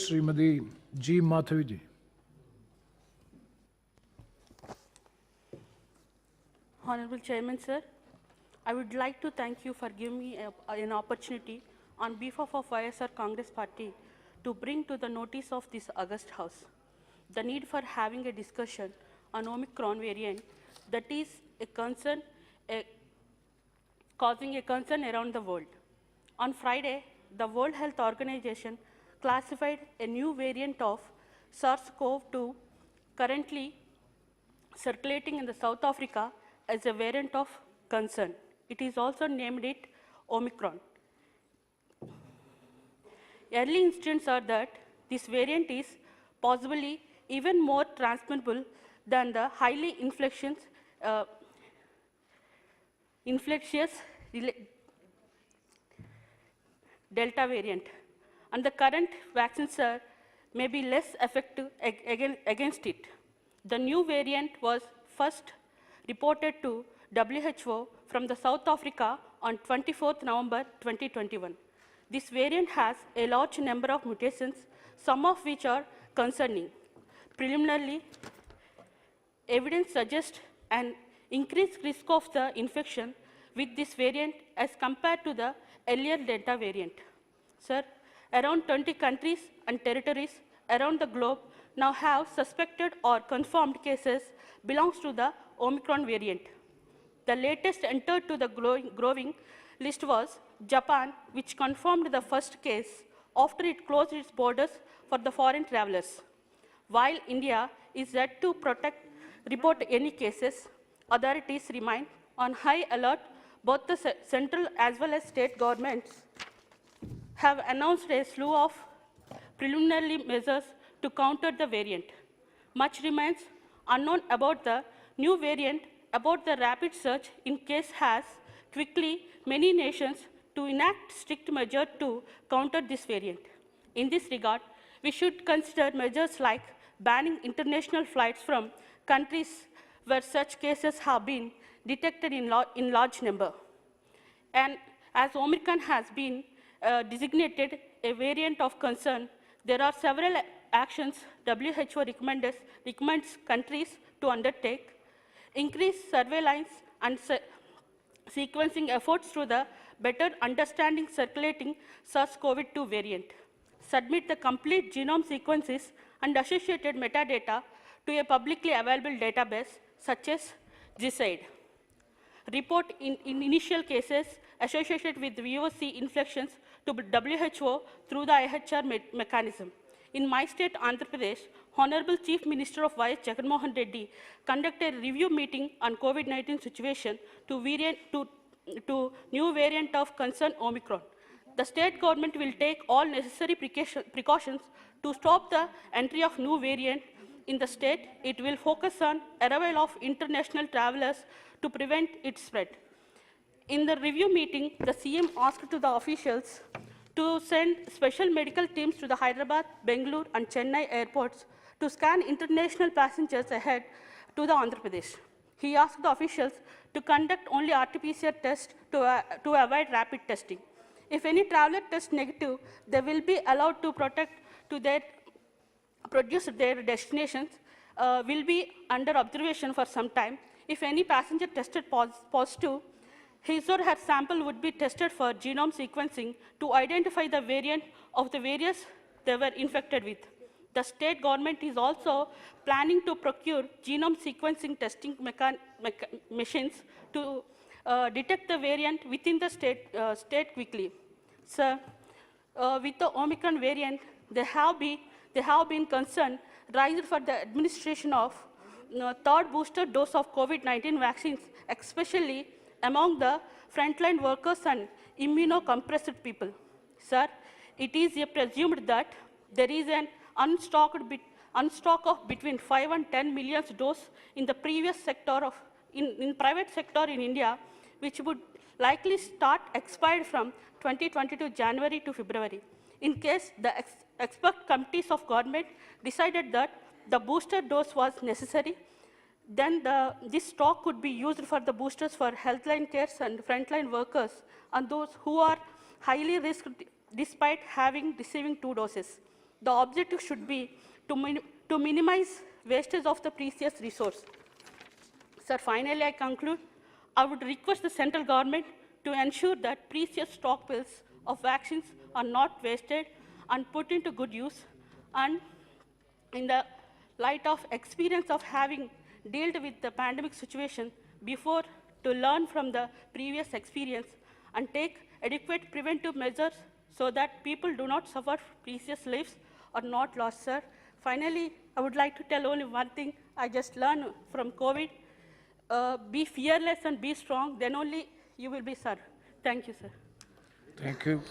Shrimati ji Madhavi ji. Honorable Chairman, sir, I would like to thank you for giving me an opportunity on behalf of YSR Congress Party to bring to the notice of this August House the need for having a discussion on Omicron variant that is a concern, causing a concern around the world. On Friday, the World Health Organization classified a new variant of SARS-CoV-2 currently circulating in the South Africa as a variant of concern. It is also named it Omicron. Early instances are that this variant is possibly even more transmissible than the highly infectious Delta variant, and the current vaccines may be less effective against it. The new variant was first reported to WHO from the South Africa on 24th November 2021. This variant has a large number of mutations, some of which are concerning. Preliminarily, evidence suggests an increased risk of the infection with this variant as compared to the earlier Delta variant. Sir, around 20 countries and territories around the globe now have suspected or confirmed cases belongs to the Omicron variant. The latest entered to the growing list was Japan, which confirmed the first case after it closed its borders for the foreign travelers. While India is yet to report any cases, authorities remain on high alert. Both the central as well as state governments have announced a slew of preliminary measures to counter the variant. Much remains unknown about the new variant. About the rapid surge in case has quickly many nations to enact strict measures to counter this variant. In this regard, we should consider measures like banning international flights from countries where such cases have been detected in large number. And as Omicron has been designated a variant of concern, there are several actions WHO recommends countries to undertake. Increase surveillance and sequencing efforts through the better understanding circulating SARS-CoV-2 variant. Submit the complete genome sequences and associated metadata to a publicly available database such as GISAID. Report in initial cases associated with VOC infections to WHO through the IHR mechanism. In my state, Andhra Pradesh, Honorable Chief Minister of Y. Jagannath Reddy conducted a review meeting on COVID-19 situation to new variant of concern Omicron. The state government will take all necessary precautions to stop the entry of new variant in the state. It will focus on arrival of international travelers to prevent its spread. In the review meeting, the CM asked to the officials to send special medical teams to the Hyderabad, Bengaluru, and Chennai airports to scan international passengers ahead to the Andhra Pradesh. He asked the officials to conduct only RT-PCR tests to avoid rapid testing. If any traveler tests negative, they will be allowed to produce their destinations, will be under observation for some time. If any passenger tested positive, his or her sample would be tested for genome sequencing to identify the variant of the various they were infected with. The state government is also planning to procure genome sequencing testing machines to detect the variant within the state quickly. So, with the Omicron variant, there have been concern raised for the administration of third booster dose of COVID-19 vaccines, especially among the frontline workers and immunocompressed people. Sir, it is presumed that there is an unstock of between 5 and 10 million doses in the previous sector in private sector in India, which would likely start expired from 2022 January to February. In case the expert committees of government decided that the booster dose was necessary, then this stock could be used for the boosters for healthline cares and frontline workers and those who are highly risked despite receiving 2 doses. The objective should be to minimize wastage of the precious resource. Sir, finally, I conclude. I would request the central government to ensure that precious stockpiles of vaccines are not wasted and put into good use. And in the light of experience of having dealt with the pandemic situation before, to learn from the previous experience and take adequate preventive measures so that people do not suffer precious lives or not lost, sir. Finally, I would like to tell only one thing I just learned from COVID. Be fearless and be strong, then only you will be, sir. Thank you, sir. Thank you.